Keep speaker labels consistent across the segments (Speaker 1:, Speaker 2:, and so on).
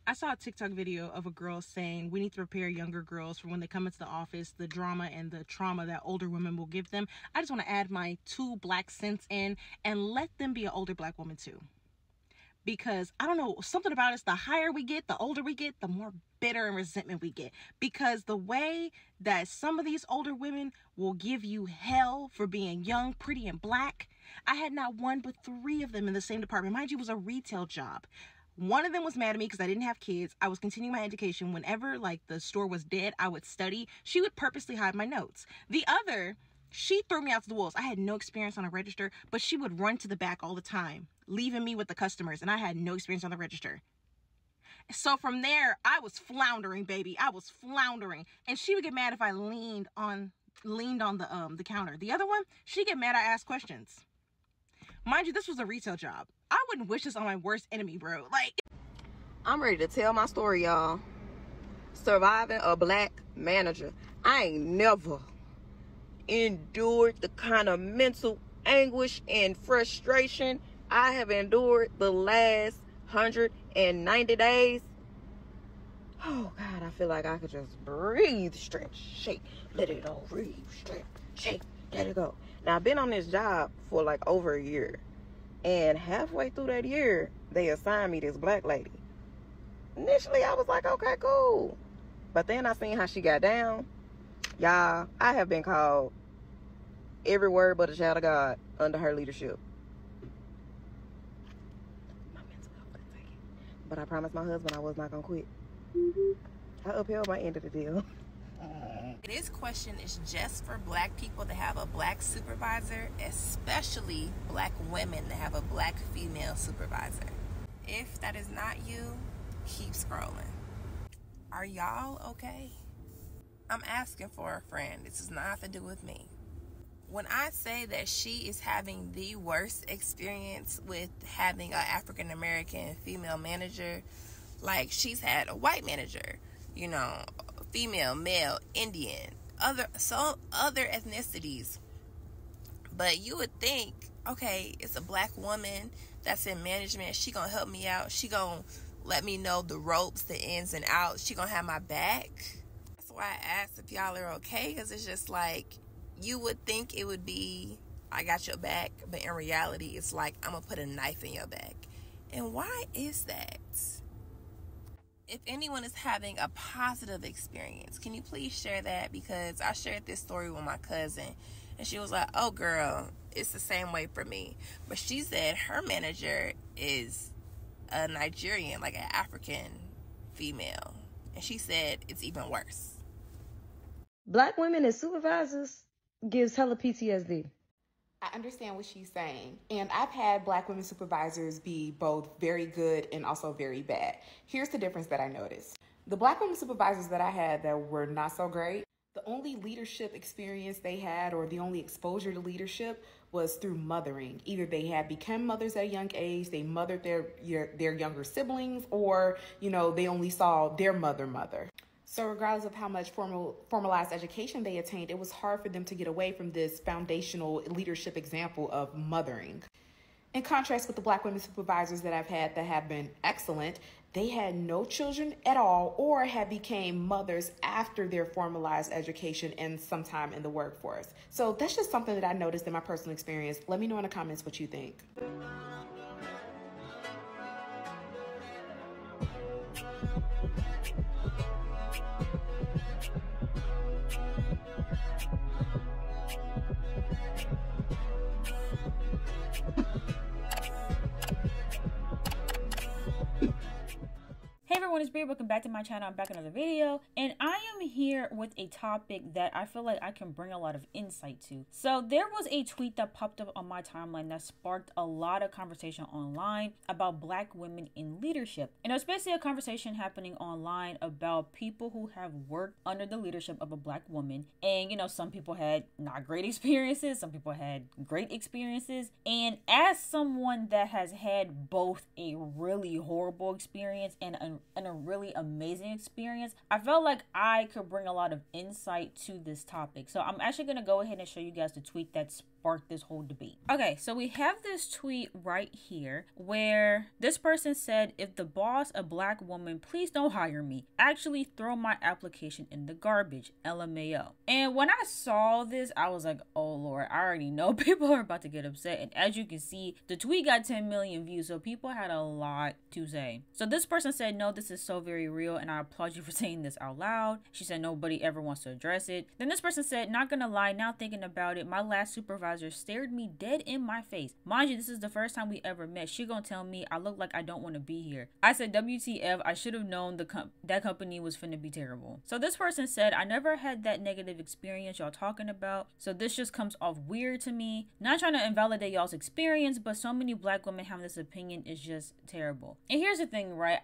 Speaker 1: I saw a TikTok video of a girl saying we need to prepare younger girls for when they come into the office, the drama and the trauma that older women will give them. I just want to add my 2 black cents in and let them be an older black woman too. Because I don't know, something about us, the higher we get, the older we get, the more bitter and resentment we get. Because the way that some of these older women will give you hell for being young, pretty, and black. I had not 1 but 3 of them in the same department. Mind you, it was a retail job. One of them was mad at me because I didn't have kids. I was continuing my education. Whenever like the store was dead, I would study. She would purposely hide my notes. The other, she threw me out to the wolves. I had no experience on a register, but she would run to the back all the time, leaving me with the customers, and I had no experience on the register. So from there, I was floundering, baby. I was floundering. And she would get mad if I leaned on the counter. The other one, she'd get mad I asked questions. Mind you, this was a retail job. I wouldn't wish this on my worst enemy, bro. Like,
Speaker 2: I'm ready to tell my story, y'all. Surviving a black manager. I ain't never endured the kind of mental anguish and frustration I have endured the last 190 days. Oh God, I feel like I could just breathe, stretch, shake, let it all breathe, stretch, shake, let it go. Now I've been on this job for like over a year, and halfway through that year they assigned me this black lady. Initially I was like, okay, cool, but then I seen how she got down. Y'all, I have been called every word but a child of God under her leadership. My mental health couldn't take it. But I promised my husband I was not gonna quit. I upheld my end of the deal.
Speaker 3: This question is just for black people that have a black supervisor, especially black women that have a black female supervisor. If that is not you, keep scrolling. Are y'all okay? I'm asking for a friend. This has nothing to do with me. When I say that she is having the worst experience with having an African American female manager, like she's had a white manager, you know, female, male, Indian, other ethnicities. But you would think, okay, it's a black woman that's in management. She gonna help me out. She gonna let me know the ropes, the ins and outs. She gonna have my back. That's why I asked if y'all are okay, because it's just like, you would think it would be, I got your back, but in reality, it's like, I'm gonna put a knife in your back. And why is that? If anyone is having a positive experience, can you please share that? Because I shared this story with my cousin, and she was like, oh girl, it's the same way for me. But she said her manager is a Nigerian, like an African female, and she said it's even worse.
Speaker 4: Black women as supervisors gives hella PTSD.
Speaker 5: I understand what she's saying. And I've had black women supervisors be both very good and also very bad. Here's the difference that I noticed. The black women supervisors that I had that were not so great, the only leadership experience they had, or the only exposure to leadership, was through mothering. Either they had become mothers at a young age, they mothered their younger siblings, or, you know, they only saw their mother. So regardless of how much formalized education they attained, it was hard for them to get away from this foundational leadership example of mothering. In contrast with the black women supervisors that I've had that have been excellent, they had no children at all or had became mothers after their formalized education and sometime in the workforce. So that's just something that I noticed in my personal experience. Let me know in the comments what you think.
Speaker 6: Hey everyone, it's Bree. Welcome back to my channel. I'm back with another video, and I am here with a topic that I feel like I can bring a lot of insight to. So there was a tweet that popped up on my timeline that sparked a lot of conversation online about black women in leadership. And there's basically a conversation happening online about people who have worked under the leadership of a black woman. And you know, some people had not great experiences, some people had great experiences. And as someone that has had both a really horrible experience and a really amazing experience, I felt like I could bring a lot of insight to this topic. So I'm actually going to go ahead and show you guys the tweet that sparked this whole debate. Okay, so we have this tweet right here where this person said, if the boss a black woman, please don't hire me. Actually throw my application in the garbage. LMAO. And when I saw this, I was like, oh Lord, I already know people are about to get upset. And as you can see, the tweet got 10 million views, so people had a lot to say. So this person said, no, this is so very real, and I applaud you for saying this out loud. She said nobody ever wants to address it. Then this person said, not gonna lie, now thinking about it, my last supervisor stared me dead in my face. Mind you, this is the first time we ever met. She gonna tell me I look like I don't want to be here. I said, WTF, I should have known that company was finna be terrible. So this person said, I never had that negative experience y'all talking about, so this just comes off weird to me. Not trying to invalidate y'all's experience, but so many black women having this opinion is just terrible. And here's the thing, right?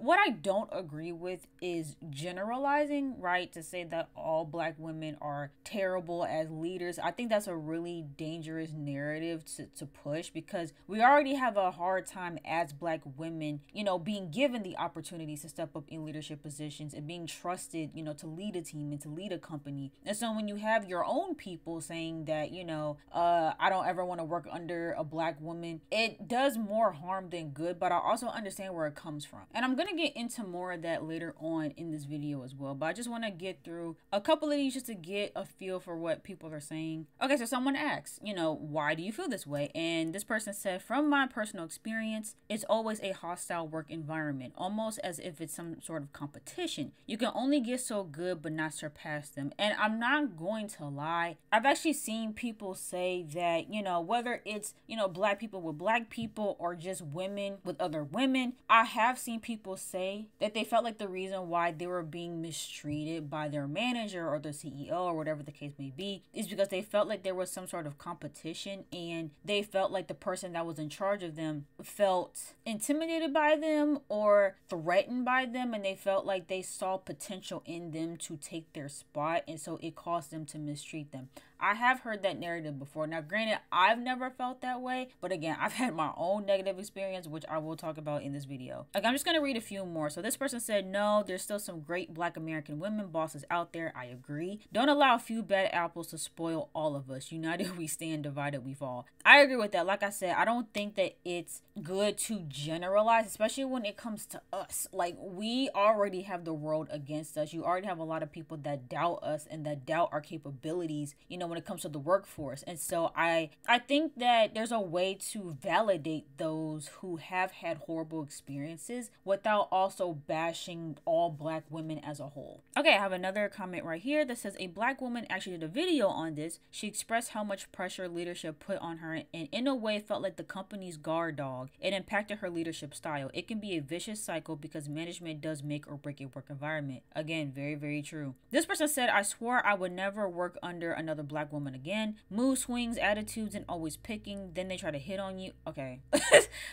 Speaker 6: What I don't agree with is generalizing, right? To say that all black women are terrible as leaders. I think that's a really dangerous narrative to push, because we already have a hard time as black women, you know, being given the opportunities to step up in leadership positions and being trusted, you know, to lead a team and to lead a company. And so when you have your own people saying that, you know, I don't ever want to work under a black woman, it does more harm than good. But I also understand where it comes from, and I'm gonna get into more of that later on in this video as well. But I just want to get through a couple of these just to get a feel for what people are saying. Okay, so someone asks, you know, why do you feel this way? And this person said, from my personal experience, it's always a hostile work environment, almost as if it's some sort of competition. You can only get so good but not surpass them. And I'm not going to lie, I've actually seen people say that, you know, whether it's, you know, black people with black people or just women with other women, I have seen people say that they felt like the reason why they were being mistreated by their manager or the CEO or whatever the case may be is because they felt like there was some sort of competition, and they felt like the person that was in charge of them felt intimidated by them or threatened by them, and they felt like they saw potential in them to take their spot, and so it caused them to mistreat them. I have heard that narrative before. Now, granted, I've never felt that way, but again, I've had my own negative experience, which I will talk about in this video. Like, I'm just going to read a few more. So this person said, no, there's still some great black American women bosses out there. I agree. Don't allow a few bad apples to spoil all of us. United we stand, divided we fall. I agree with that. Like I said, I don't think that it's good to generalize, especially when it comes to us. Like, we already have the world against us. You already have a lot of people that doubt us and that doubt our capabilities, you know, when it comes to the workforce. And so I think that there's a way to validate those who have had horrible experiences without also bashing all black women as a whole. Okay, I have another comment right here that says, a black woman actually did a video on this. She expressed how much pressure leadership put on her, and in a way felt like the company's guard dog. It impacted her leadership style. It can be a vicious cycle because management does make or break a work environment. Again, very, very true. This person said, I swore I would never work under another black woman again. Mood swings, attitudes, and always picking. Then they try to hit on you. Okay,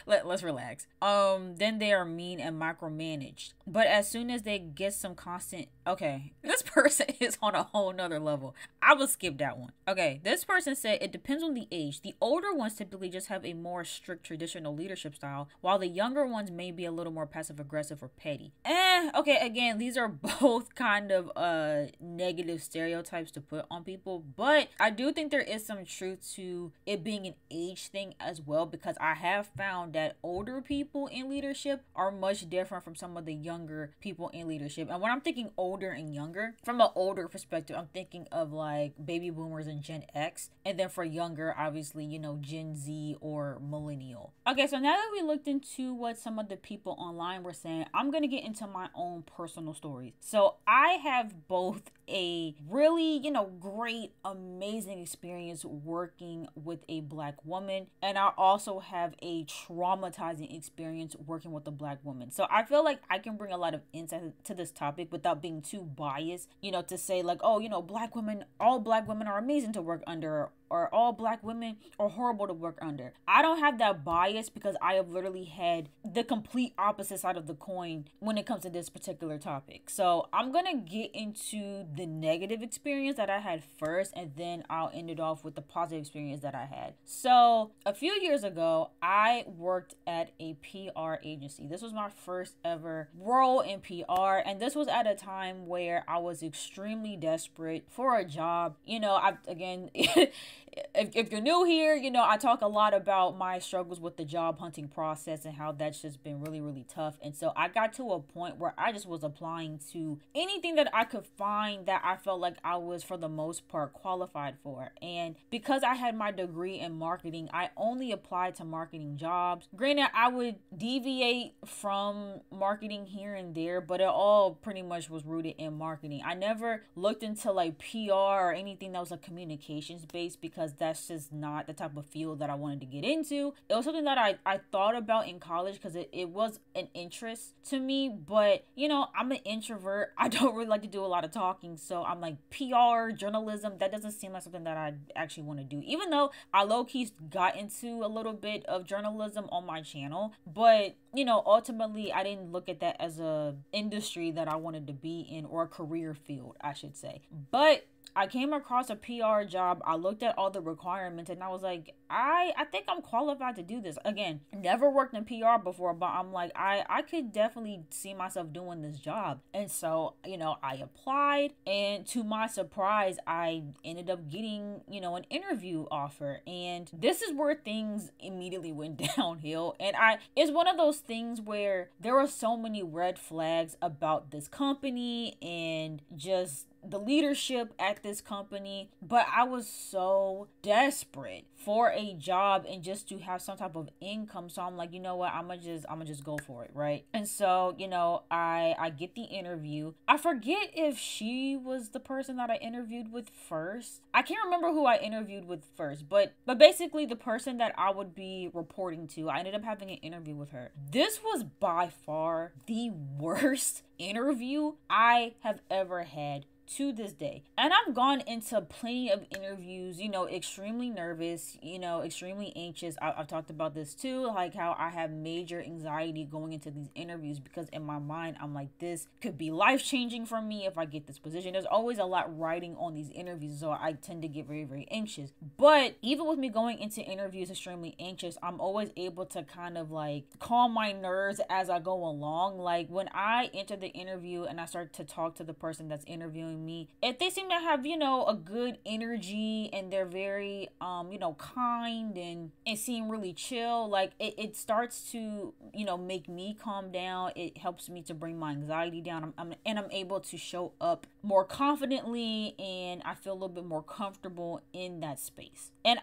Speaker 6: let's relax. Then they are mean and micromanaged. But as soon as they get some constant, okay, this person is on a whole nother level. I will skip that one. Okay, this person said it depends on the age. The older ones typically just have a more strict traditional leadership style, while the younger ones may be a little more passive aggressive or petty. Okay, again, these are both kind of negative stereotypes to put on people, but I do think there is some truth to it being an age thing as well, because I have found that older people in leadership are much different from some of the younger people in leadership. And when I'm thinking older and younger, from an older perspective, I'm thinking of like baby boomers and Gen X, and then for younger, obviously, you know, Gen Z or millennial. Okay, so now that we looked into what some of the people online were saying, I'm gonna get into my own personal stories. So I have both a really, you know, great, amazing experience working with a black woman, and I also have a traumatizing experience working with a black woman. So I feel like I can bring a lot of insight to this topic without being too biased, you know, to say like, oh, you know, black women, all black women are amazing to work under, or all black women are horrible to work under. I don't have that bias because I have literally had the complete opposite side of the coin when it comes to this particular topic. So I'm gonna get into the negative experience that I had first, and then I'll end it off with the positive experience that I had. So a few years ago, I worked at a PR agency. This was my first ever role in PR, and this was at a time where I was extremely desperate for a job. You know, again if you're new here, you know, I talk a lot about my struggles with the job hunting process and how that's just been really, really tough. And so I got to a point where I just was applying to anything that I could find that I felt like I was, for the most part, qualified for. And because I had my degree in marketing, I only applied to marketing jobs. Granted, I would deviate from marketing here and there, but it all pretty much was rooted in marketing. I never looked into like PR or anything that was like communications based, because that's just not the type of field that I wanted to get into. It was something that I thought about in college because it was an interest to me, but you know, I'm an introvert. I don't really like to do a lot of talking, so I'm like, PR, journalism, that doesn't seem like something that I actually want to do, even though I low-key got into a little bit of journalism on my channel. But you know, ultimately I didn't look at that as a industry that I wanted to be in, or a career field, I should say. But I came across a PR job. I looked at all the requirements and I was like, I think I'm qualified to do this. Again, never worked in PR before, but I'm like, I could definitely see myself doing this job. And so, you know, I applied, and to my surprise, I ended up getting, you know, an interview offer. And this is where things immediately went downhill. And it's one of those things where there were so many red flags about this company and just the leadership at this company, but I was so desperate for a job and just to have some type of income. So I'm like, you know what, I'm gonna just go for it, right? And so, you know, I get the interview. I forget if she was the person that I interviewed with first. I can't remember who I interviewed with first, but basically the person that I would be reporting to, I ended up having an interview with her. This was by far the worst interview I have ever had to this day. And I've gone into plenty of interviews, you know, extremely nervous, you know, extremely anxious. I've talked about this too, like how I have major anxiety going into these interviews, because in my mind, I'm like, this could be life-changing for me if I get this position. There's always a lot riding on these interviews, so I tend to get very, very anxious. But even with me going into interviews extremely anxious, I'm always able to kind of like calm my nerves as I go along. Like when I enter the interview and I start to talk to the person that's interviewing me, if they seem to have, you know, a good energy and they're very you know, kind and seem really chill, like it starts to, you know, make me calm down. It helps me to bring my anxiety down. I'm able to show up more confidently, and I feel a little bit more comfortable in that space. And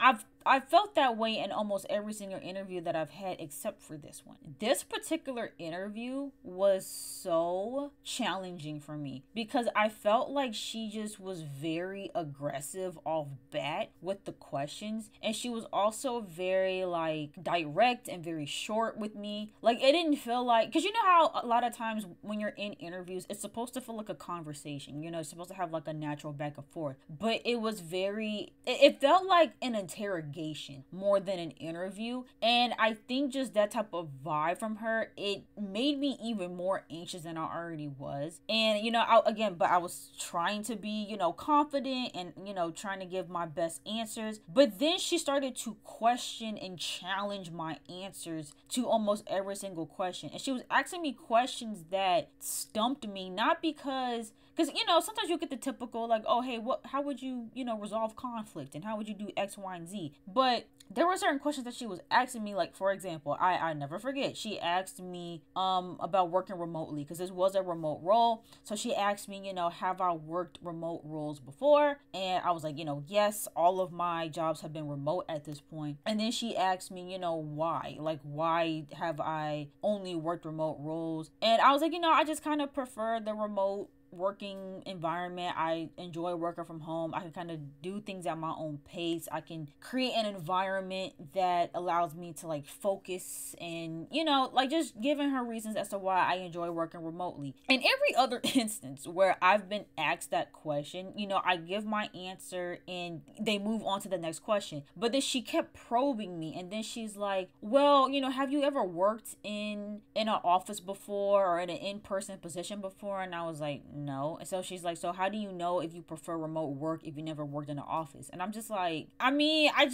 Speaker 6: I felt that way in almost every single interview that I've had except for this one. This particular interview was so challenging for me because I felt like she just was very aggressive off bat with the questions, and she was also very like direct and very short with me. Like it didn't feel like, because you know how a lot of times when you're in interviews, it's supposed to feel like a conversation, you know, it's supposed to have like a natural back and forth, but it was very, it felt like an interrogation more than an interview. And I think just that type of vibe from her, it made me even more anxious than I already was. And you know, I was trying to be, you know, confident and, you know, trying to give my best answers, but then she started to question and challenge my answers to almost every single question. And she was asking me questions that stumped me, not because you know, sometimes you get the typical like, oh hey, how would you, you know, resolve conflict, and how would you do X, Y, and Z. But there were certain questions that she was asking me, like for example, I never forget, she asked me about working remotely, because this was a remote role. So she asked me, you know, have I worked remote roles before? And I was like, you know, yes, all of my jobs have been remote at this point. And then she asked me, you know, why have I only worked remote roles? And I was like, you know, I just kind of prefer the remote working environment. I enjoy working from home. I can kind of do things at my own pace. I can create an environment that allows me to like focus, and you know, like just giving her reasons as to why I enjoy working remotely. In every other instance where I've been asked that question, you know, I give my answer and they move on to the next question. But then she kept probing me, and then she's like, well, you know, have you ever worked in an office before or in an in-person position before? And I was like, no. And so she's like, so how do you know if you prefer remote work if you never worked in an office? And I'm just like, I mean, I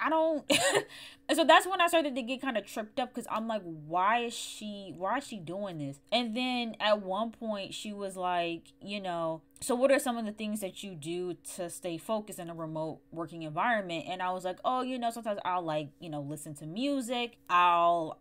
Speaker 6: don't and so that's when I started to get kind of tripped up, because I'm like, why is she doing this? And then at one point she was like, you know, so what are some of the things that you do to stay focused in a remote working environment? And I was like, oh, sometimes I'll like, listen to music. I'll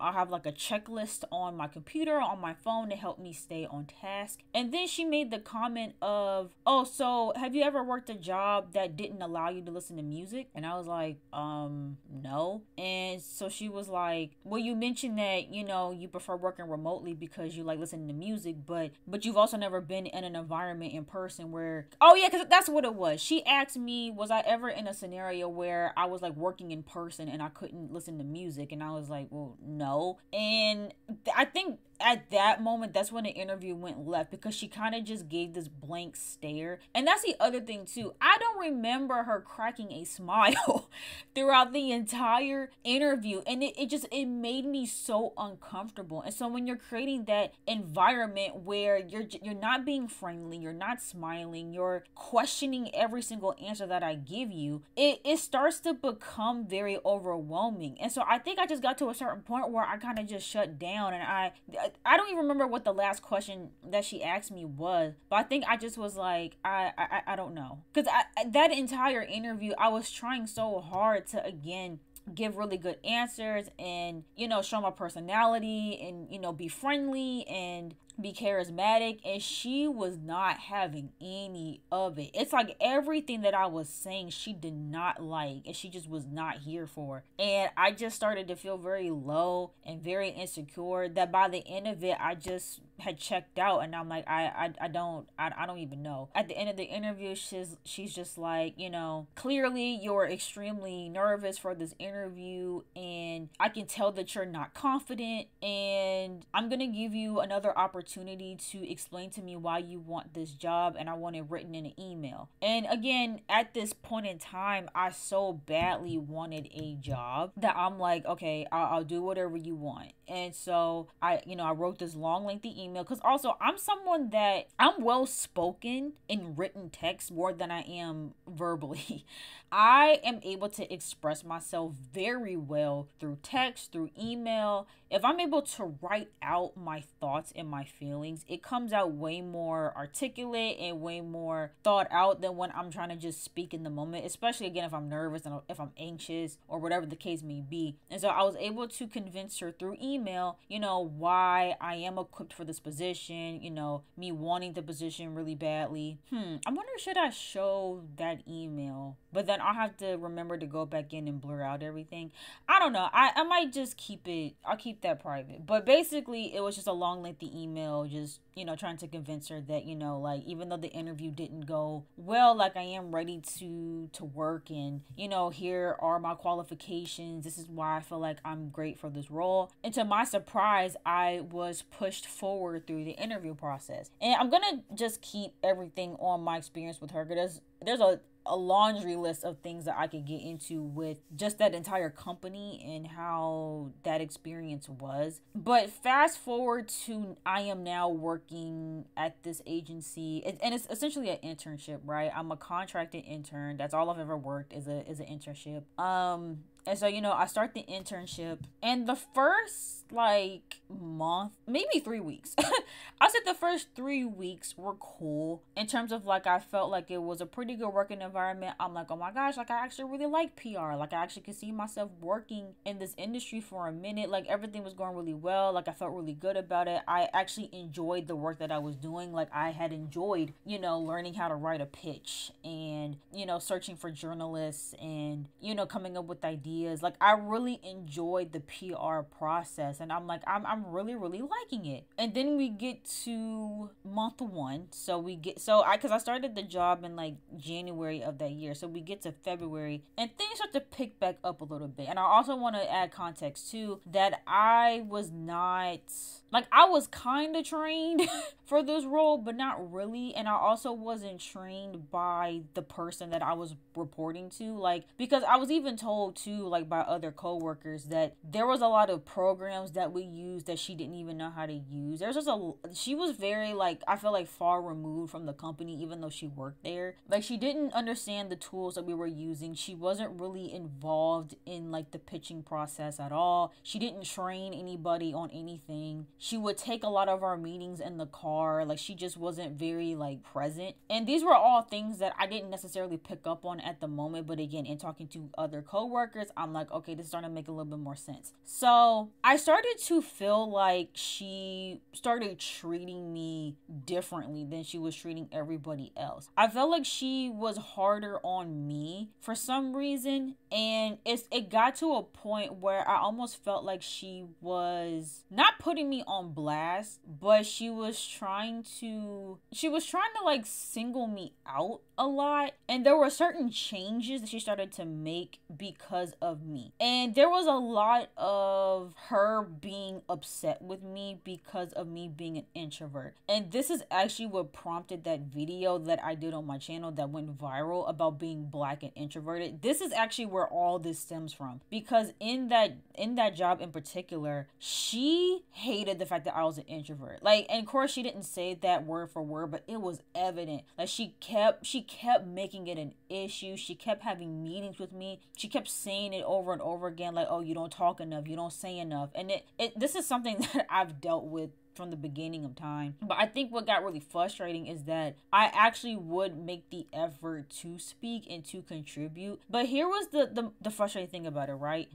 Speaker 6: have like a checklist on my computer, on my phone, to help me stay on task. And then she made the comment of, oh, so have you ever worked a job that didn't allow you to listen to music? And I was like, no. And so she was like, well, you mentioned that, you prefer working remotely because you like listening to music, but you've also never been in an environment in person where, oh yeah, because that's what it was. She asked me, was I ever in a scenario where I was like working in person and I couldn't listen to music? And I was like, well, no. And I think at that moment, that's when the interview went left, because she kind of just gave this blank stare. And that's the other thing too. I don't remember her cracking a smile throughout the entire interview. And it made me so uncomfortable. And so when you're creating that environment where you're not being friendly, you're not smiling, you're questioning every single answer that I give you, it starts to become very overwhelming. And so I think I just got to a certain point where I kind of just shut down, and I don't even remember what the last question that she asked me was, but I think I just was like, I don't know. Because that entire interview, I was trying so hard to, again, give really good answers and, show my personality and, be friendly and be charismatic, and she was not having any of it. It's like everything that I was saying she did not like, and she just was not here for. And I just started to feel very low and very insecure, that by the end of it I just had checked out. And I'm like, I don't even know. At the end of the interview, she's just like, clearly you're extremely nervous for this interview, and I can tell that you're not confident, and I'm gonna give you another opportunity to explain to me why you want this job, and I want it written in an email. And again, at this point in time, I so badly wanted a job that I'm like, okay, I'll do whatever you want. And so I wrote this long lengthy email, because also I'm someone that I'm well spoken in written text more than I am verbally. I am able to express myself very well through text, through email. If I'm able to write out my thoughts and my feelings, it comes out way more articulate and way more thought out than when I'm trying to just speak in the moment, especially again if I'm nervous and if I'm anxious or whatever the case may be. And so I was able to convince her through email, why I am equipped for this position, me wanting the position really badly. I'm wondering, should I show that email? But then I'll have to remember to go back in and blur out everything. I don't know. I might just I'll keep that private. But basically, it was just a long, lengthy email, just, trying to convince her that, like, even though the interview didn't go well, like, I am ready to work, and, here are my qualifications. This is why I feel like I'm great for this role. And to my surprise, I was pushed forward through the interview process. And I'm gonna just keep everything on my experience with her, because there's a laundry list of things that I could get into with just that entire company and how that experience was. But fast forward to, I am now working at this agency, and it's essentially an internship, right? I'm a contracted intern. That's all I've ever worked, is an internship. And so, I start the internship, and the first month, maybe 3 weeks, I said the first 3 weeks were cool in terms of I felt like it was a pretty good working environment. I'm like, oh my gosh, I actually really like PR. I actually could see myself working in this industry for a minute. Everything was going really well. I felt really good about it. I actually enjoyed the work that I was doing. I had enjoyed, learning how to write a pitch and, searching for journalists and, coming up with ideas. I really enjoyed the PR process, and I'm I'm really, really liking it. And then we get to month 1. Because I started the job in January of that year. So we get to February, and things start to pick back up a little bit. And I also want to add context too, that I was not, I was kind of trained for this role, but not really. And I also wasn't trained by the person that I was reporting to, because I was even told too, by other coworkers, that there was a lot of programs that we used that she didn't even know how to use. She was very I feel far removed from the company, even though she worked there. She didn't understand the tools that we were using. She wasn't really involved in the pitching process at all. She didn't train anybody on anything. She would take a lot of our meetings in the car. Like, she just wasn't very like present. And these were all things that I didn't necessarily pick up on at the moment, but again, in talking to other coworkers, I'm like, okay, this is starting to make a little bit more sense. So I started to feel like she started treating me differently than she was treating everybody else. I felt like she was harder on me for some reason, and it got to a point where I almost felt like she was not putting me on blast, but she was trying to like single me out a lot. And there were certain changes that she started to make because of me, and there was a lot of her being upset with me because of me being an introvert. And this is actually what prompted that video that I did on my channel that went viral about being black and introverted. This is actually where all this stems from, because in that job in particular, she hated the fact that I was an introvert. Like, and of course she didn't say that word for word, but it was evident. Like, she kept making it an issue. She kept having meetings with me. She kept saying it over and over again, like, oh, you don't talk enough, you don't say enough. And this is something that I've dealt with from the beginning of time. But I think what got really frustrating is that I actually would make the effort to speak and to contribute. But here was the frustrating thing about it, right?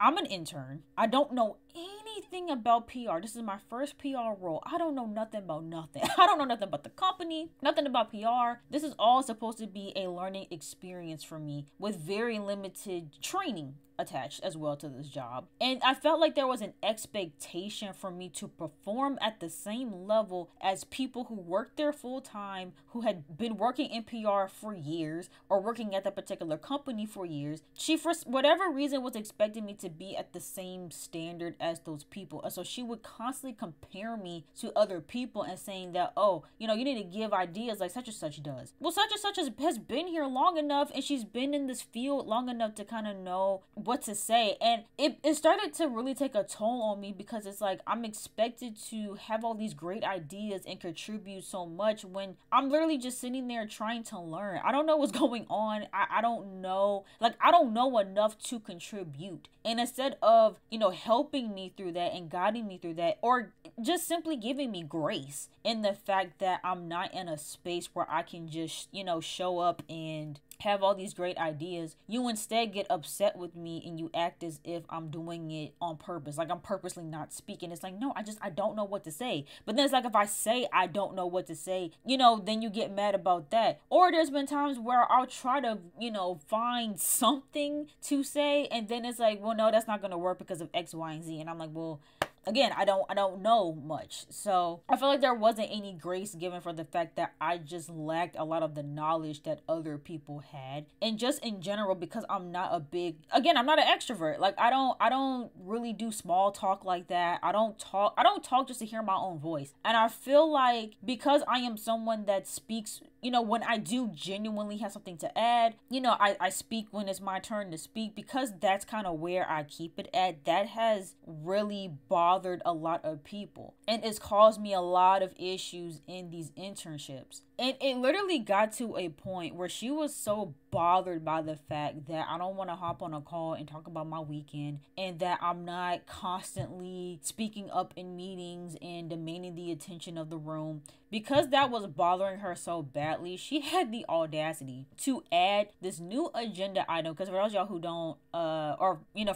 Speaker 6: I'm an intern. I don't know anything about PR. This is my first PR role. I don't know nothing about nothing. I don't know nothing about the company, nothing about PR. This is all supposed to be a learning experience for me with very limited training attached as well to this job. And I felt like there was an expectation for me to perform at the same level as people who worked there full time, who had been working in PR for years or working at the particular company for years. She, for whatever reason, was expecting me to be at the same standard as those people. And so she would constantly compare me to other people and saying that, oh, you need to give ideas like such and such does. Well, such and such has been here long enough, and she's been in this field long enough to kind of know what to say. And it started to really take a toll on me, because it's like I'm expected to have all these great ideas and contribute so much when I'm literally just sitting there trying to learn. I don't know what's going on. I don't know. Like, I don't know enough to contribute. And instead of, helping me through that and guiding me through that, or just simply giving me grace in the fact that I'm not in a space where I can just, show up and have all these great ideas, you instead get upset with me and you act as if I'm doing it on purpose. Like, I'm purposely not speaking. It's like, no, I don't know what to say. But then it's like, if I say I don't know what to say, then you get mad about that. Or there's been times where I'll try to, find something to say, and then it's like, well, no, that's not going to work because of X, Y, and Z. And I'm like, well, again, I don't know much. So I feel like there wasn't any grace given for the fact that I just lacked a lot of the knowledge that other people had. And just in general, because I'm not an extrovert. Like, I don't really do small talk like that. I don't talk just to hear my own voice. And I feel like because I am someone that speaks, when I do genuinely have something to add, I speak when it's my turn to speak, because that's kind of where I keep it at. That has really bothered a lot of people, and it's caused me a lot of issues in these internships. And it literally got to a point where she was so bothered by the fact that I don't want to hop on a call and talk about my weekend, and that I'm not constantly speaking up in meetings and demanding the attention of the room. Because that was bothering her so badly, she had the audacity to add this new agenda item. Because for those of y'all who don't,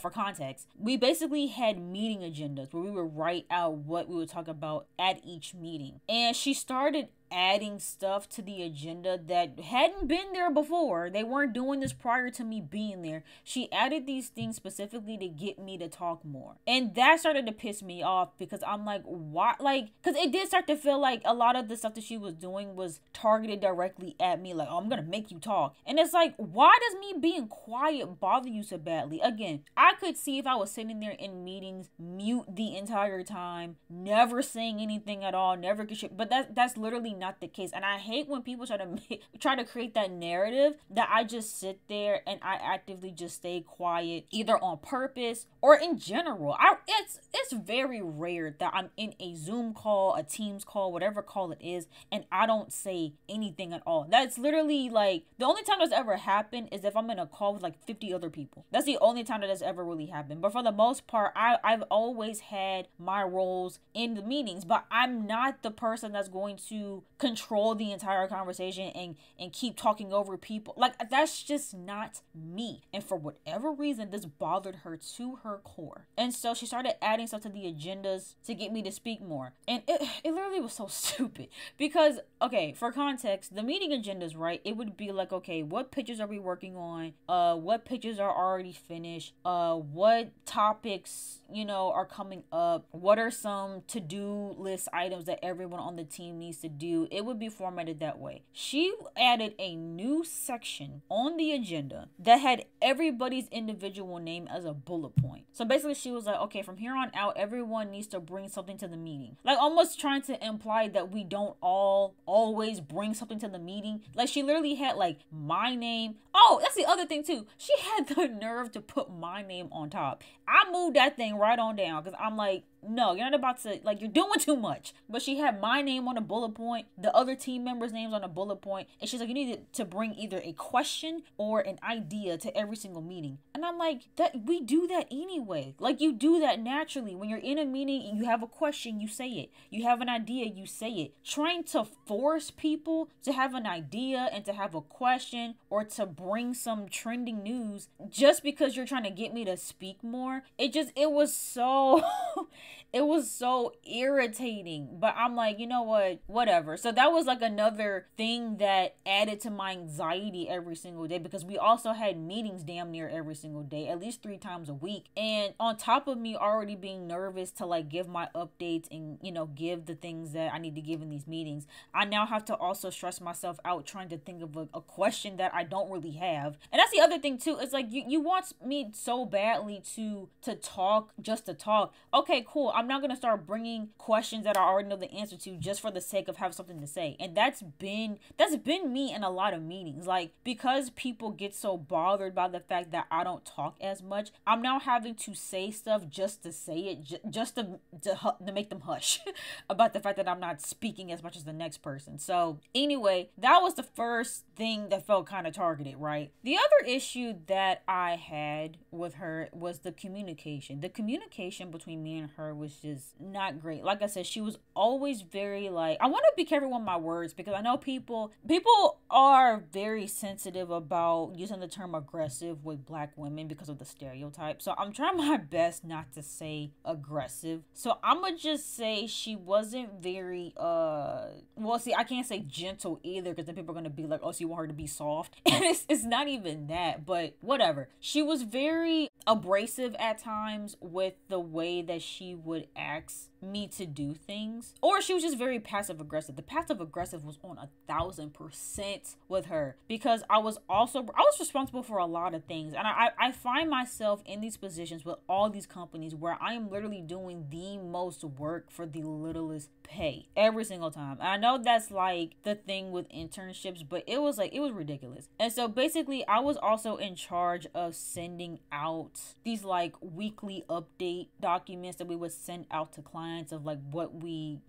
Speaker 6: for context, we basically had meeting agendas where we would write out what we would talk about at each meeting. And she started adding stuff to the agenda that hadn't been there before. They weren't doing this prior to me being there. She added these things specifically to get me to talk more. And that started to piss me off, because I'm like, why? Like, because it did start to feel like a lot of the stuff that she was doing was targeted directly at me. Like, oh, I'm going to make you talk. And it's like, why does me being quiet bother you so badly? Again, I could see if I was sitting there in meetings, mute the entire time, never saying anything at all, never contribute. But that's literally not not the case. And I hate when people try to create that narrative that I just sit there and I actively just stay quiet, either on purpose or in general. It's very rare that I'm in a Zoom call, a Teams call, whatever call it is, and I don't say anything at all. That's literally like the only time that's ever happened is if I'm in a call with like 50 other people. That's the only time that has ever really happened. But for the most part, I've always had my roles in the meetings, but I'm not the person that's going to control the entire conversation and keep talking over people. Like, that's just not me. And for whatever reason, this bothered her to her core. And so she started adding stuff to the agendas to get me to speak more. And it literally was so stupid because, okay, for context, the meeting agendas, right? It would be like, okay, what pitches are we working on? What pitches are already finished? What topics, are coming up? What are some to-do list items that everyone on the team needs to do? It would be formatted that way. She added a new section on the agenda that had everybody's individual name as a bullet point. So basically she was like, okay, from here on out, everyone needs to bring something to the meeting. Like almost trying to imply that we don't all always bring something to the meeting. Like she literally had like my name. Oh, that's the other thing too. She had the nerve to put my name on top. I moved that thing right on down because I'm like, no, you're not about to, like, you're doing too much. But she had my name on a bullet point, the other team members' names on a bullet point, and she's like, you need to bring either a question or an idea to every single meeting. And I'm like, that we do that anyway. Like, you do that naturally. When you're in a meeting and you have a question, you say it. You have an idea, you say it. Trying to force people to have an idea and to have a question or to bring some trending news just because you're trying to get me to speak more, it was so it was so irritating. But I'm like, you know what? Whatever. So that was like another thing that added to my anxiety every single day because we also had meetings damn near every single day, at least 3 times a week. And on top of me already being nervous to like give my updates and, give the things that I need to give in these meetings, I now have to also stress myself out trying to think of a question that I don't really have. And that's the other thing too. It's like you want me so badly to talk just to talk. Okay, cool. I'm not going to start bringing questions that I already know the answer to just for the sake of having something to say. And that's been me in a lot of meetings. Like, because people get so bothered by the fact that I don't talk as much, I'm now having to say stuff just to say it, just to make them hush about the fact that I'm not speaking as much as the next person. So anyway, that was the first thing that felt kind of targeted, right? The other issue that I had with her was the communication. The communication between me and her was just not great. Like I said, she was always very like, I want to be careful with my words because I know people are very sensitive about using the term aggressive with Black women because of the stereotype. So I'm trying my best not to say aggressive. So I'm gonna just say she wasn't very well, see, I can't say gentle either because then people are gonna be like, oh, so you want her to be soft? And it's not even that, but whatever. She was very abrasive at times with the way that she would ask me to do things, or she was just very passive aggressive. The passive aggressive was on 1,000% with her because I was responsible for a lot of things, and I find myself in these positions with all these companies where I am literally doing the most work for the littlest pay every single time. And I know that's like the thing with internships, but it was ridiculous. And so basically I was also in charge of sending out these like weekly update documents that we would send out to clients of like what we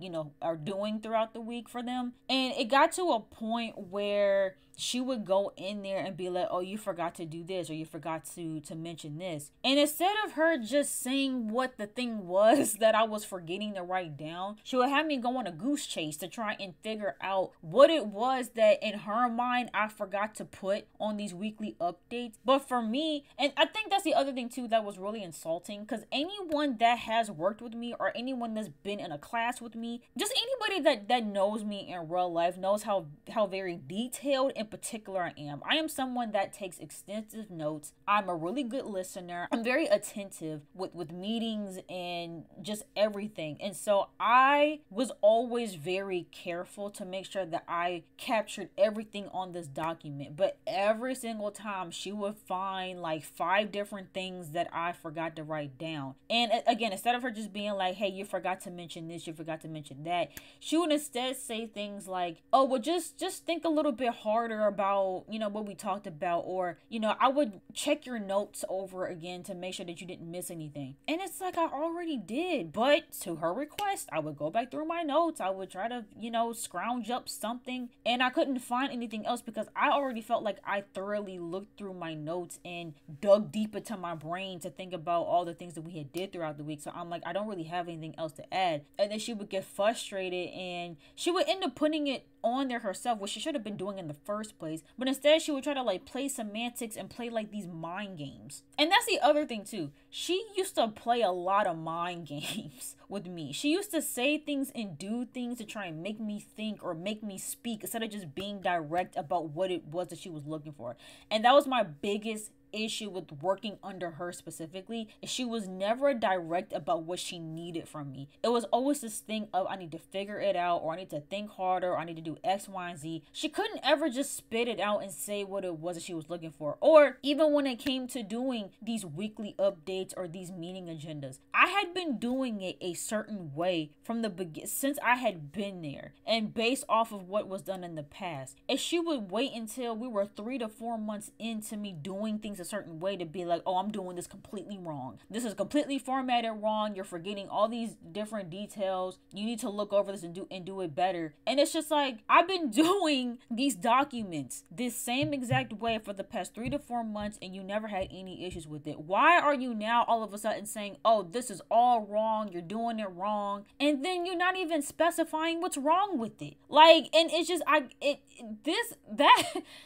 Speaker 6: are doing throughout the week for them. And it got to a point where she would go in there and be like, oh, you forgot to do this, or you forgot to mention this. And instead of her just saying what the thing was that I was forgetting to write down, she would have me go on a goose chase to try and figure out what it was that in her mind I forgot to put on these weekly updates. But for me, and I think that's the other thing too that was really insulting, because anyone that has worked with me or anyone that's been in a class with me, just anybody that knows me in real life knows how very detailed and particular I am. I am someone that takes extensive notes. I'm a really good listener. I'm very attentive with meetings and just everything. And so I was always very careful to make sure that I captured everything on this document. But every single time she would find like 5 different things that I forgot to write down. And again, instead of her just being like, hey, you forgot to mention this, you forgot to mention that. She would instead say things like, oh, well, just think a little bit harder about, you know, what we talked about, or, you know, I would check your notes over again to make sure that you didn't miss anything. And it's like, I already did. But to her request, I would go back through my notes. I would try to, you know, scrounge up something, and I couldn't find anything else because I already felt like I thoroughly looked through my notes and dug deep into my brain to think about all the things that we had did throughout the week. So I'm like, I don't really have anything else to add. And then she would get frustrated and she would end up putting it on there herself, which she should have been doing in the first place. But instead, she would try to like play semantics and play like these mind games. And that's the other thing too. She used to play a lot of mind games with me. She used to say things and do things to try and make me think or make me speak instead of just being direct about what it was that she was looking for. And that was my biggest issue with working under her specifically. She was never direct about what she needed from me. It was always this thing of, I need to figure it out, or I need to think harder, or I need to do X, Y, and Z. She couldn't ever just spit it out and say what it was that she was looking for. Or even when it came to doing these weekly updates or these meeting agendas, I had been doing it a certain way from the beginning, since I had been there, and based off of what was done in the past. And she would wait until we were 3 to 4 months into me doing things a certain way to be like, oh, I'm doing this completely wrong. This is completely formatted wrong. You're forgetting all these different details. You need to look over this and do it better. And it's just like, I've been doing these documents this same exact way for the past 3 to 4 months, and you never had any issues with it. Why are you now all of a sudden saying, oh, this is all wrong, you're doing it wrong, and then you're not even specifying what's wrong with it? Like, and it's just,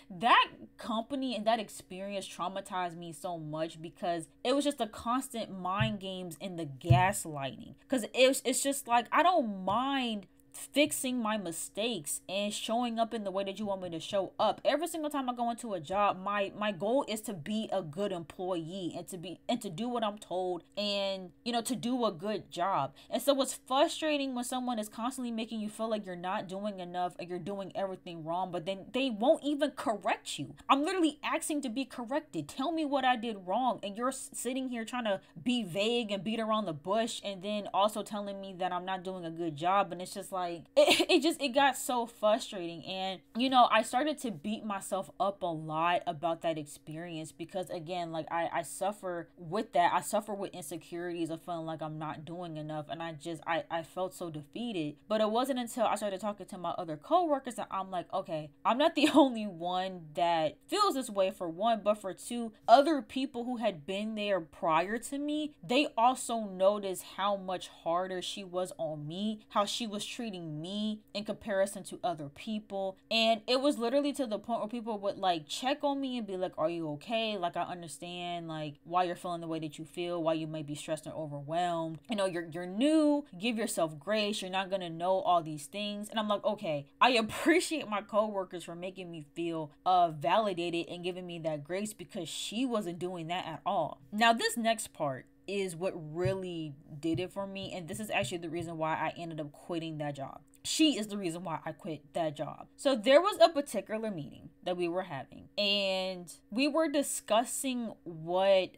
Speaker 6: that company and that experience traumatized me so much because it was just a constant mind games and the gaslighting. Because it's just like, I don't mind fixing my mistakes and showing up in the way that you want me to show up. Every single time I go into a job, my goal is to be a good employee and to do what I'm told, and you know, to do a good job. And so it's frustrating when someone is constantly making you feel like you're not doing enough and you're doing everything wrong, but then they won't even correct you. I'm literally asking to be corrected. Tell me what I did wrong, and you're sitting here trying to be vague and beat around the bush, and then also telling me that I'm not doing a good job. And it's just like, it got so frustrating. And you know, I started to beat myself up a lot about that experience because, again, like I suffer with that. I suffer with insecurities of feeling like I'm not doing enough, and I felt so defeated. But it wasn't until I started talking to my other coworkers that I'm like, okay, I'm not the only one that feels this way, for one, but for two, other people who had been there prior to me, they also noticed how much harder she was on me, how she was treating me in comparison to other people. And it was literally to the point where people would like check on me and be like, are you okay? Like, I understand like why you're feeling the way that you feel, why you might be stressed and overwhelmed. You know, you're new, give yourself grace, you're not gonna know all these things. And I'm like, okay, I appreciate my coworkers for making me feel validated and giving me that grace, because she wasn't doing that at all. Now this next part is what really did it for me, and this is actually the reason why I ended up quitting that job. She is the reason why I quit that job. So there was a particular meeting that we were having, and we were discussing what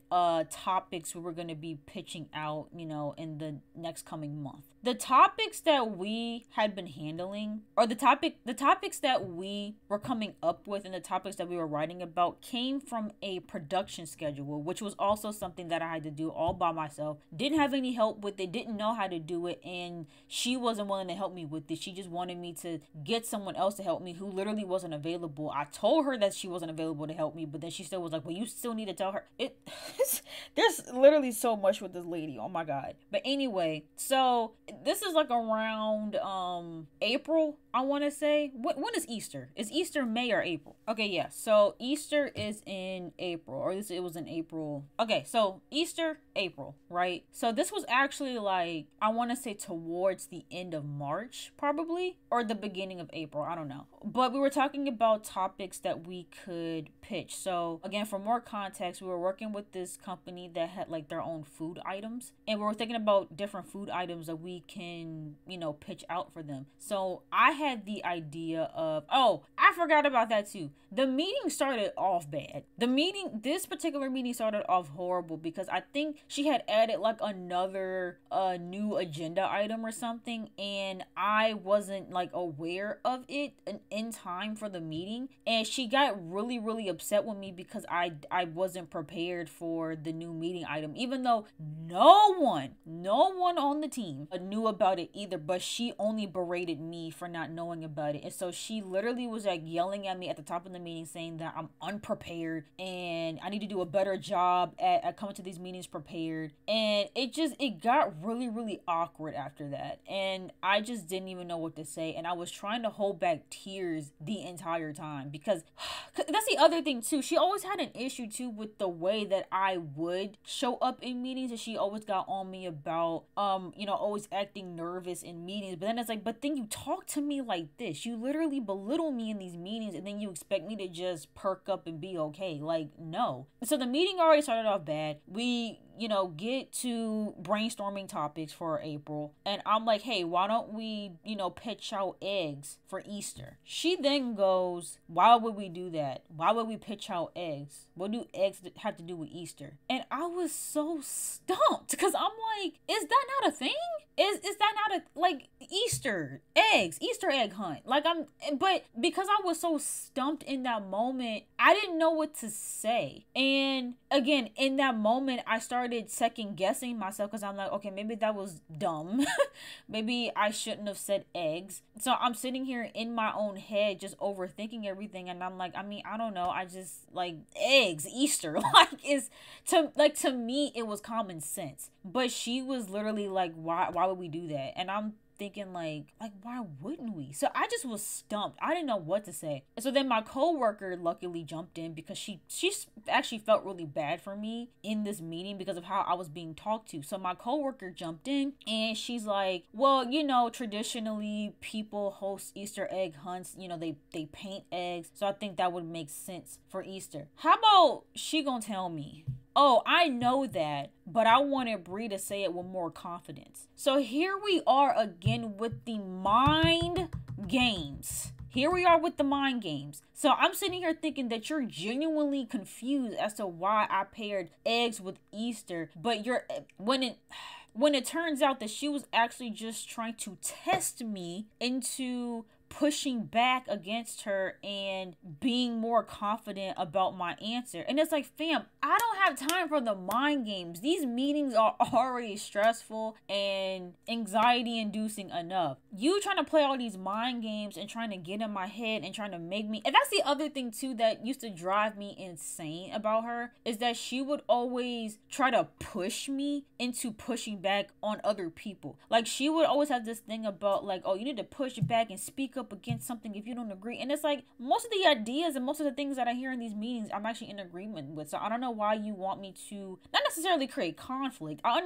Speaker 6: topics we were going to be pitching out, you know, in the next coming month. The topics that we had been handling, or the topics that we were coming up with and the topics that we were writing about, came from a production schedule, which was also something that I had to do all by myself. Didn't have any help with it, didn't know how to do it, and she wasn't willing to help me with it. She just wanted me to get someone else to help me who literally wasn't available. I told her that she wasn't available to help me, but then she still was like, well, you still need to tell her. There's literally so much with this lady. Oh my God. But anyway, so this is like around April, I want to say. When is Easter? Is Easter May or April? Okay, yeah. So Easter is in April, or it was in April. Okay, so Easter, April, right? So this was actually like, I want to say towards the end of March, probably, or the beginning of April. I don't know. But we were talking about topics that we could pitch. So again, for more context, we were working with this company that had like their own food items, and we were thinking about different food items that we we can, you know, pitch out for them. So I had the idea of, oh, I forgot about that too. The meeting started off bad. This particular meeting started off horrible because I think she had added like another new agenda item or something, and I wasn't like aware of it in time for the meeting, and she got really, really upset with me because I wasn't prepared for the new meeting item, even though no one on the team knew about it either, but she only berated me for not knowing about it. And so she literally was like yelling at me at the top of the meeting saying that I'm unprepared and I need to do a better job at coming to these meetings prepared. And it got really, really awkward after that, and I just didn't even know what to say, and I was trying to hold back tears the entire time because that's the other thing too. She always had an issue too with the way that I would show up in meetings, and she always got on me about you know, always acting nervous in meetings. But then it's like, but then you talk to me like this, you literally belittle me in these meetings, and then you expect me to just perk up and be okay. Like, no. So the meeting already started off bad. We, you know, get to brainstorming topics for April, and I'm like, hey, why don't we, you know, pitch out eggs for Easter? She then goes, why would we do that? Why would we pitch out eggs? What do eggs have to do with Easter? And I was so stumped because I'm like, is that not a thing? Is that not a, like, Easter eggs, Easter egg hunt? Like, but because I was so stumped in that moment, I didn't know what to say. And again, in that moment, I started second guessing myself because I'm like, okay, maybe that was dumb. Maybe I shouldn't have said eggs. So I'm sitting here in my own head just overthinking everything, and I'm like, I mean, I don't know, I just like eggs, Easter, like to me it was common sense. But she was literally like, why would we do that? And I'm thinking like why wouldn't we? So I just was stumped. I didn't know what to say. And so then my coworker luckily jumped in because she actually felt really bad for me in this meeting because of how I was being talked to. So my coworker jumped in and she's like, well, you know, traditionally people host Easter egg hunts, you know, they paint eggs, so I think that would make sense for Easter. How about she gonna tell me, oh, I know that, but I wanted Bree to say it with more confidence. So here we are again with the mind games. Here we are with the mind games. So I'm sitting here thinking that you're genuinely confused as to why I paired eggs with Easter, but when it turns out that she was actually just trying to test me into pushing back against her and being more confident about my answer. And it's like, fam, I don't have time for the mind games. These meetings are already stressful and anxiety inducing enough. You trying to play all these mind games and trying to get in my head and trying to make me, and that's the other thing too that used to drive me insane about her, is that she would always try to push me into pushing back on other people. Like, she would always have this thing about like, oh, you need to push back and speak up against something if you don't agree. And it's like, most of the ideas and most of the things that I hear in these meetings I'm actually in agreement with. So I don't know why you want me to not necessarily create conflict. I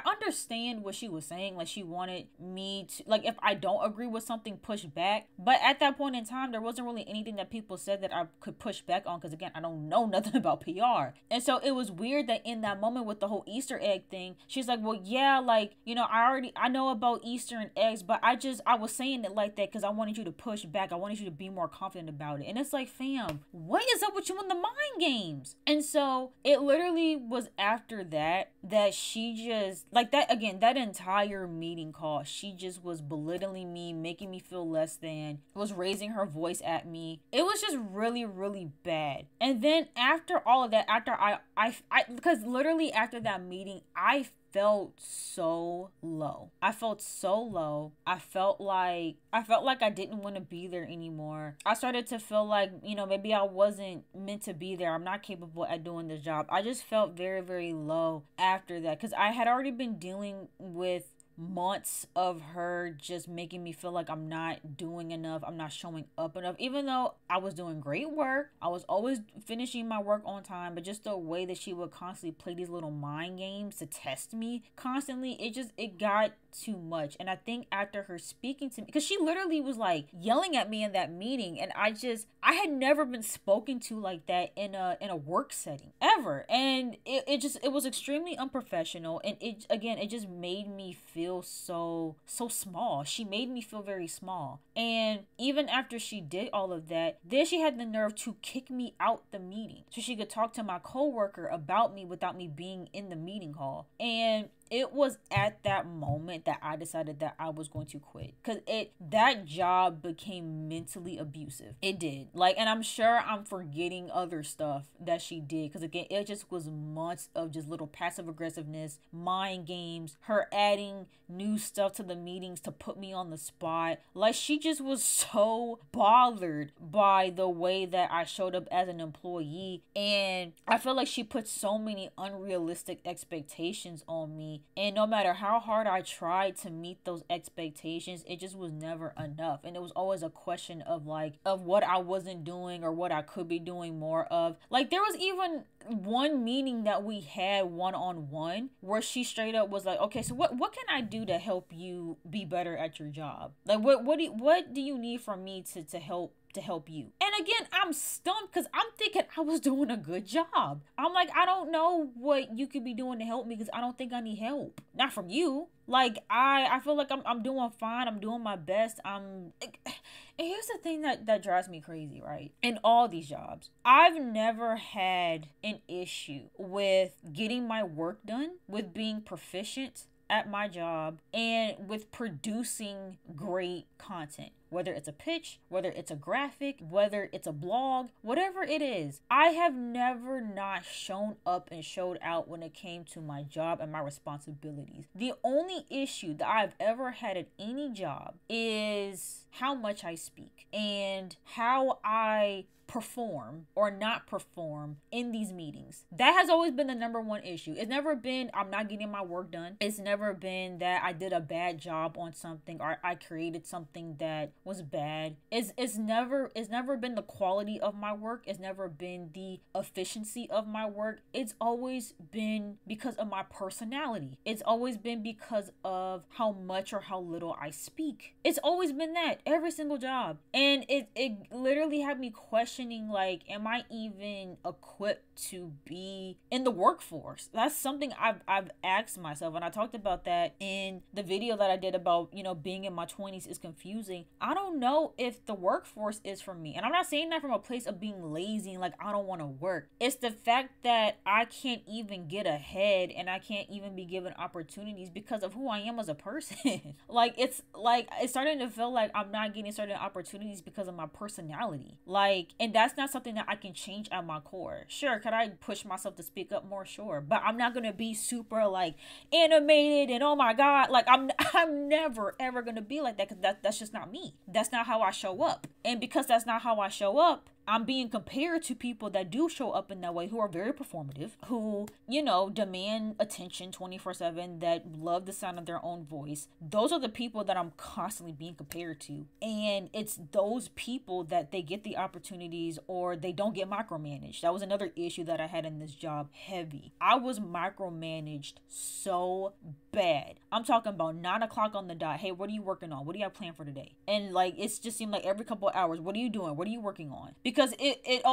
Speaker 6: understand what she was saying. Like, she wanted me to, like, if I don't agree with something, push back. But at that point in time, there wasn't really anything that people said that I could push back on, because again, I don't know nothing about PR. And so it was weird that in that moment with the whole Easter egg thing, she's like, well, yeah, like, you know, I know about Easter and eggs, but I was saying it like that because I wanted you to push back. I wanted you to be more confident about it. And it's like, fam, what is up with you in the mind games? And so it literally was after that she just, like, that, again, that entire meeting call, she just was belittling me, making me feel less than, was raising her voice at me. It was just really, really bad. And then after all of that, after I because literally after that meeting, I felt so low. I felt so low. I felt like I didn't want to be there anymore. I started to feel like, you know, maybe I wasn't meant to be there. I'm not capable at doing this job. I just felt very, very low after that, because I had already been dealing with months of her just making me feel like I'm not doing enough, I'm not showing up enough, even though I was doing great work. I was always finishing my work on time, but just the way that she would constantly play these little mind games to test me constantly, it got too much. And I think after her speaking to me, because she literally was like yelling at me in that meeting, and I had never been spoken to like that in a work setting ever, and it was extremely unprofessional, and it just made me feel feel so small. She made me feel very small. And even after she did all of that, then she had the nerve to kick me out the meeting so she could talk to my coworker about me without me being in the meeting hall. And it was at that moment that I decided that I was going to quit, because that job became mentally abusive. It did. Like, and I'm sure I'm forgetting other stuff that she did, because again, it just was months of just little passive aggressiveness, mind games, her adding new stuff to the meetings to put me on the spot. Like, she just was so bothered by the way that I showed up as an employee, and I feel like she put so many unrealistic expectations on me. And no matter how hard I tried to meet those expectations, it just was never enough. And it was always a question of what I wasn't doing or what I could be doing more of. Like, there was even one meeting that we had one-on-one where she straight up was like, okay, so what can I do to help you be better at your job? Like, what do you need from me to help you? And again, I'm stumped because I'm thinking I was doing a good job. I'm like, I don't know what you could be doing to help me, because I don't think I need help. Not from you. Like, I feel like I'm doing fine. I'm doing my best. And here's the thing that drives me crazy, right? In all these jobs, I've never had an issue with getting my work done, with being proficient at my job, and with producing great content. Whether it's a pitch, whether it's a graphic, whether it's a blog, whatever it is, I have never not shown up and showed out when it came to my job and my responsibilities. The only issue that I've ever had at any job is how much I speak and how I perform or not perform in these meetings. That has always been the number one issue. It's never been I'm not getting my work done. It's never been that I did a bad job on something or I created something that was bad. It's never been the quality of my work. It's never been the efficiency of my work. It's always been because of my personality. It's always been because of how much or how little I speak. It's always been that every single job. And it literally had me questioning, like, am I even equipped to be in the workforce? That's something I've asked myself, and I talked about that in the video that I did about, being in my 20s is confusing. I don't know if the workforce is for me. And I'm not saying that from a place of being lazy and like I don't want to work. It's the fact that I can't even get ahead and I can't even be given opportunities because of who I am as a person. It's starting to feel like I'm not getting certain opportunities because of my personality. And that's not something that I can change at my core. Sure, could I push myself to speak up more? Sure. But I'm not gonna be super animated and oh my god, I'm never ever gonna be like that, because that's just not me. That's not how I show up. And because that's not how I show up, I'm being compared to people that do show up in that way, who are very performative, who, demand attention 24/7, that love the sound of their own voice. Those are the people that I'm constantly being compared to. And it's those people that they get the opportunities or they don't get micromanaged. That was another issue that I had in this job, heavy. I was micromanaged so bad. I'm talking about 9 o'clock on the dot. Hey, what are you working on? What do you have planned for today? And it's just seemed like every couple of hours, what are you doing? What are you working on? Because it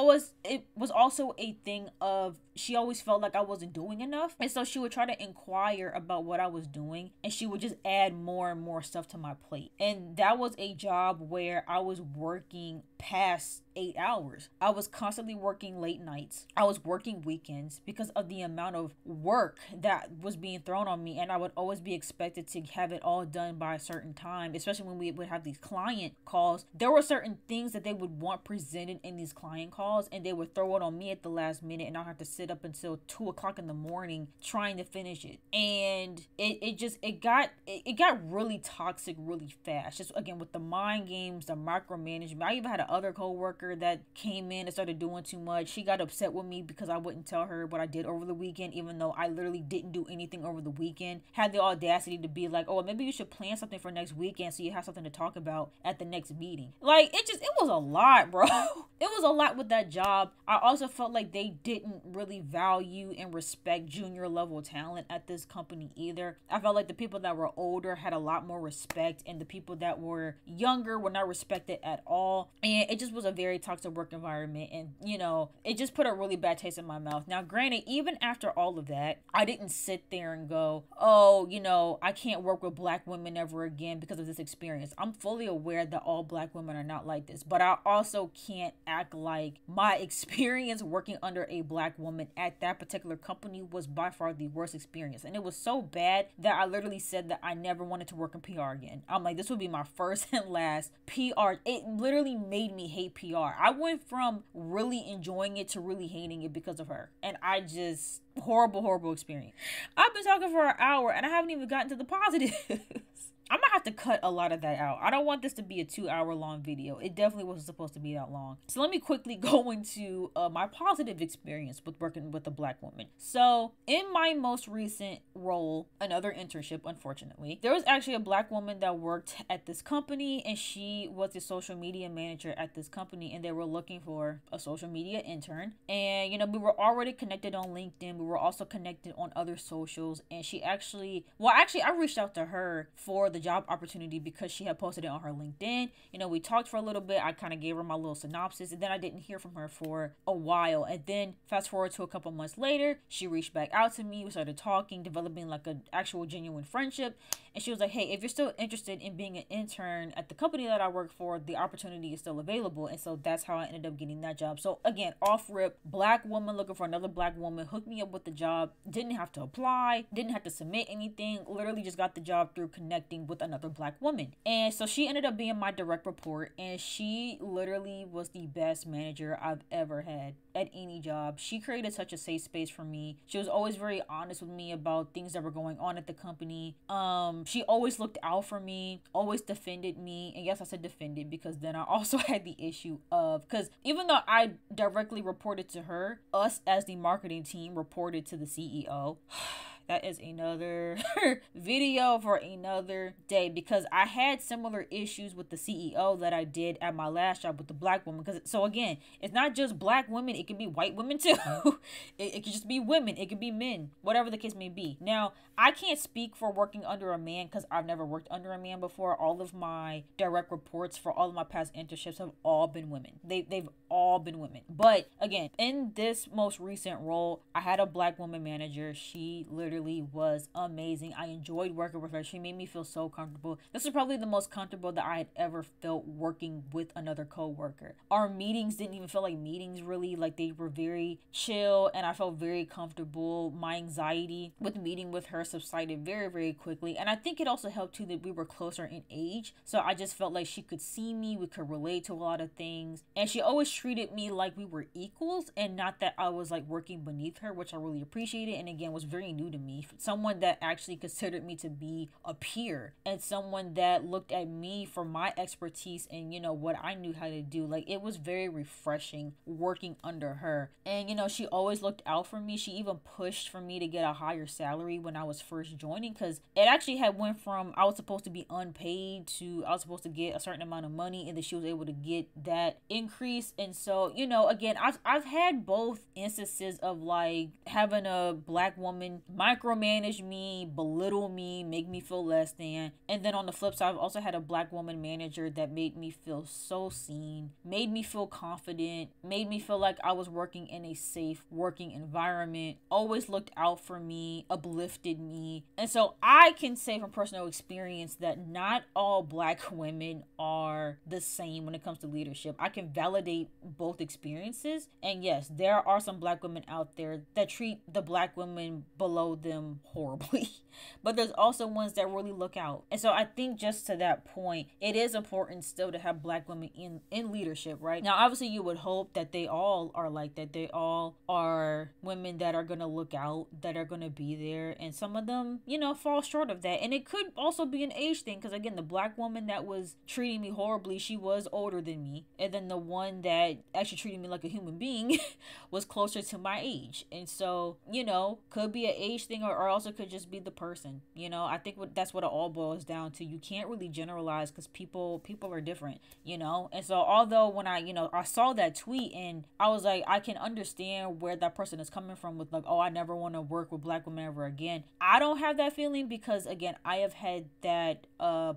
Speaker 6: was also a thing of, she always felt like I wasn't doing enough. And so she would try to inquire about what I was doing, and she would just add more and more stuff to my plate. And that was a job where I was working past 8 hours. I was constantly working late nights. I was working weekends because of the amount of work that was being thrown on me. And I would always be expected to have it all done by a certain time, especially when we would have these client calls. There were certain things that they would want presented in these client calls, and they would throw it on me at the last minute, and I'll have to sit up until 2 o'clock in the morning trying to finish it. And it got really toxic really fast. Just again, with the mind games, the micromanagement. I even had another coworker that came in and started doing too much. She got upset with me because I wouldn't tell her what I did over the weekend, even though I literally didn't do anything over the weekend. Had the audacity to be like, oh, maybe you should plan something for next weekend so you have something to talk about at the next meeting. It was a lot, bro. It was a lot with that job. I also felt like they didn't really really value and respect junior level talent at this company either. I felt like the people that were older had a lot more respect, and the people that were younger were not respected at all. And it just was a very toxic work environment, and you know, it just put a really bad taste in my mouth. Now granted, even after all of that, I didn't sit there and go, oh, you know, I can't work with black women ever again because of this experience. I'm fully aware that all black women are not like this, but I also can't act like my experience working under a black woman at that particular company was by far the worst experience. And it was so bad that I literally said that I never wanted to work in PR again. I'm like, this would be my first and last PR. It literally made me hate PR. I went from really enjoying it to really hating it because of her. And I just, horrible experience. I've been talking for an hour and I haven't even gotten to the positives. I'm gonna have to cut a lot of that out. I don't want this to be a 2-hour long video. It definitely wasn't supposed to be that long. So let me quickly go into my positive experience with working with a black woman. So in my most recent role, another internship, unfortunately, there was actually a black woman that worked at this company, and she was the social media manager at this company, and they were looking for a social media intern. And you know, we were already connected on LinkedIn. We were also connected on other socials, and she actually, I reached out to her for the job opportunity because she had posted it on her LinkedIn. You know, we talked for a little bit. I kind of gave her my little synopsis, and then I didn't hear from her for a while. And then fast forward to a couple months later, she reached back out to me. We started talking, developing like an actual genuine friendship. And she was like, hey, if you're still interested in being an intern at the company that I work for, the opportunity is still available. And so that's how I ended up getting that job. So again, off rip, black woman looking for another black woman, hooked me up with the job. Didn't have to apply, didn't have to submit anything, literally just got the job through connecting with another black woman. And so she ended up being my direct report, and she literally was the best manager I've ever had at any job. She created such a safe space for me. She was always very honest with me about things that were going on at the company. She always looked out for me, always defended me. And yes, I said defended because then I also had the issue of, because even though I directly reported to her, us as the marketing team reported to the CEO. That is another video for another day, because I had similar issues with the CEO that I did at my last job with the black woman. Because so again, it's not just black women, it can be white women too. it can just be women, it could be men, whatever the case may be. Now, I can't speak for working under a man because I've never worked under a man before. All of my direct reports for all of my past internships have all been women. They've all been women. But again, in this most recent role, I had a black woman manager. She literally was amazing. I enjoyed working with her. She made me feel so comfortable. This is probably the most comfortable that I had ever felt working with another co-worker. Our meetings didn't even feel like meetings really. Like, they were very chill, and I felt very comfortable. My anxiety with meeting with her subsided very quickly. And I think it also helped too that we were closer in age. So I just felt like she could see me. We could relate to a lot of things. And she always treated me like we were equals and not that I was like working beneath her, which I really appreciated. And again, was very new to me. Someone that actually considered me to be a peer, and someone that looked at me for my expertise and, you know, what I knew how to do. Like, it was very refreshing working under her. And, you know, she always looked out for me. She even pushed for me to get a higher salary when I was first joining, because it actually had went from I was supposed to be unpaid to I was supposed to get a certain amount of money, and then she was able to get that increase. And so, you know, again, I've had both instances of like having a black woman micromanage me, belittle me, make me feel less than. And then on the flip side, I've also had a black woman manager that made me feel so seen, made me feel confident, made me feel like I was working in a safe working environment, always looked out for me, uplifted me. And so I can say from personal experience that not all black women are the same when it comes to leadership. I can validate both experiences. And yes, there are some black women out there that treat the black women below them horribly, but there's also ones that really look out. And so I think just to that point, it is important still to have black women in leadership, right? Now, obviously you would hope that they all are like that. They all are women that are going to look out, that are going to be there. And some of them, you know, fall short of that. And it could also be an age thing, because again, the black woman that was treating me horribly, she was older than me. And then the one that actually treated me like a human being was closer to my age. And so, you know, could be an age thing. thing, or also could just be the person. You know, I think that's what it all boils down to. You can't really generalize because people are different, you know. And so although when I saw that tweet and I was like, I can understand where that person is coming from with like, oh, I never want to work with black women ever again. I don't have that feeling because again, I have had that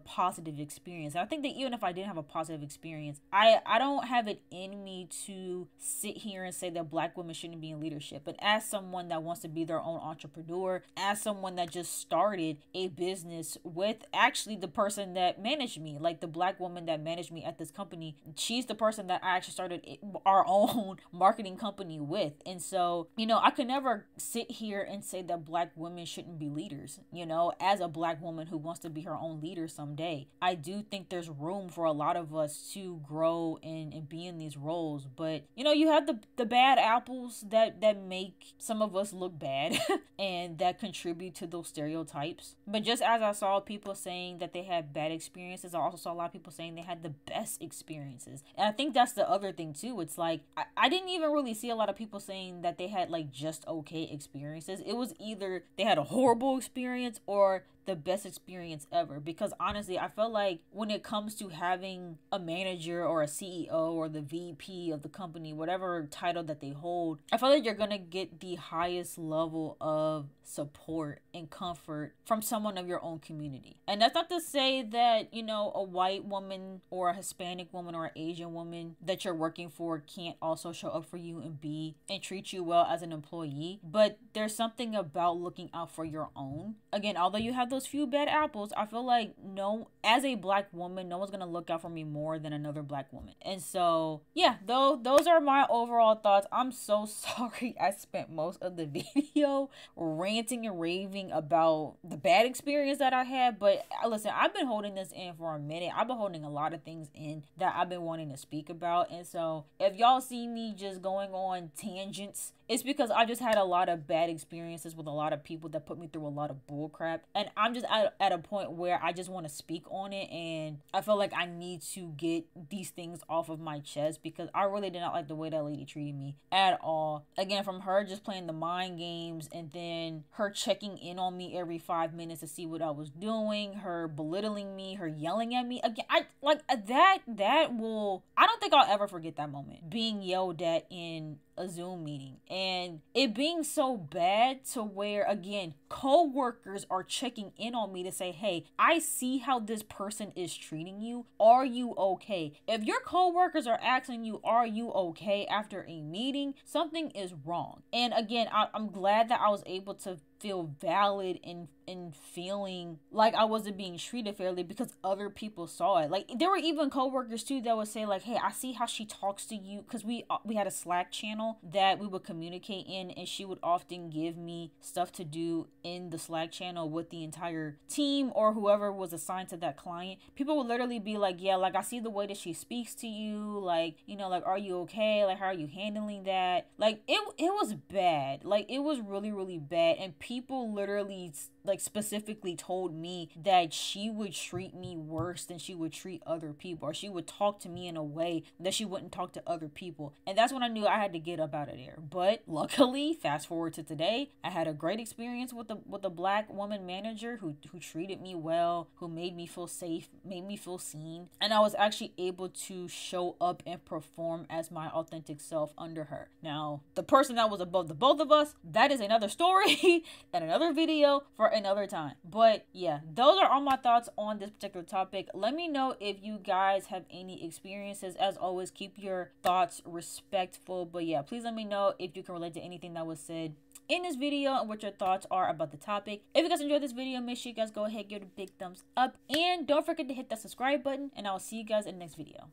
Speaker 6: positive experience. And I think that even if I didn't have a positive experience, I don't have it in me to sit here and say that black women shouldn't be in leadership. But as someone that wants to be their own entrepreneur, as someone that just started a business with actually the person that managed me, like the black woman that managed me at this company, she's the person that I actually started our own marketing company with. And so, you know, I could never sit here and say that black women shouldn't be leaders. You know, as a black woman who wants to be her own leader someday, I do think there's room for a lot of us to grow and be in these roles. But, you know, you have the bad apples that make some of us look bad and that contribute to those stereotypes. But just as I saw people saying that they had bad experiences, I also saw a lot of people saying they had the best experiences. And I think that's the other thing too. It's like, I didn't even really see a lot of people saying that they had like just okay experiences. It was either they had a horrible experience or the best experience ever. Because honestly, I feel like when it comes to having a manager or a CEO or the VP of the company, whatever title that they hold, I feel like you're gonna get the highest level of support and comfort from someone of your own community. And that's not to say that, you know, a white woman or a Hispanic woman or an Asian woman that you're working for can't also show up for you and treat you well as an employee. But there's something about looking out for your own. Again, although you have those few bad apples, I feel like as a black woman, no one's gonna look out for me more than another black woman. And so yeah, those are my overall thoughts. I'm so sorry I spent most of the video ranting and raving about the bad experience that I had, but listen, I've been holding this in for a minute. I've been holding a lot of things in that I've been wanting to speak about. And so if y'all see me just going on tangents, it's because I just had a lot of bad experiences with a lot of people that put me through a lot of bull crap. And I'm just at a point where I just want to speak on it. And I feel like I need to get these things off of my chest because I really did not like the way that lady treated me at all. Again, from her just playing the mind games and then her checking in on me every 5 minutes to see what I was doing, her belittling me, her yelling at me. Again, I don't think I'll ever forget that moment. Being yelled at in a Zoom meeting and it being so bad to where, again, co-workers are checking in on me to say, hey, I see how this person is treating you. Are you okay? If your co-workers are asking you, are you okay after a meeting, something is wrong. And again, I'm glad that I was able to feel valid in feeling like I wasn't being treated fairly because other people saw it. Like there were even coworkers too that would say like, hey, I see how she talks to you, because we had a Slack channel that we would communicate in, and she would often give me stuff to do in the Slack channel with the entire team or whoever was assigned to that client. People would literally be like, yeah, like I see the way that she speaks to you, like, you know, like, are you okay? Like, how are you handling that? Like it was bad. Like it was really, really bad. And people literally like specifically told me that she would treat me worse than she would treat other people, or she would talk to me in a way that she wouldn't talk to other people. And that's when I knew I had to get up out of there. But luckily, fast forward to today, I had a great experience with a black woman manager who treated me well, who made me feel safe, made me feel seen, and I was actually able to show up and perform as my authentic self under her. Now, the person that was above the both of us, that is another story and another video for another time. But yeah, those are all my thoughts on this particular topic. Let me know if you guys have any experiences. As always, keep your thoughts respectful. But yeah, please let me know if you can relate to anything that was said in this video and what your thoughts are about the topic. If you guys enjoyed this video, make sure you guys go ahead, give it a big thumbs up, and don't forget to hit that subscribe button, and I'll see you guys in the next video.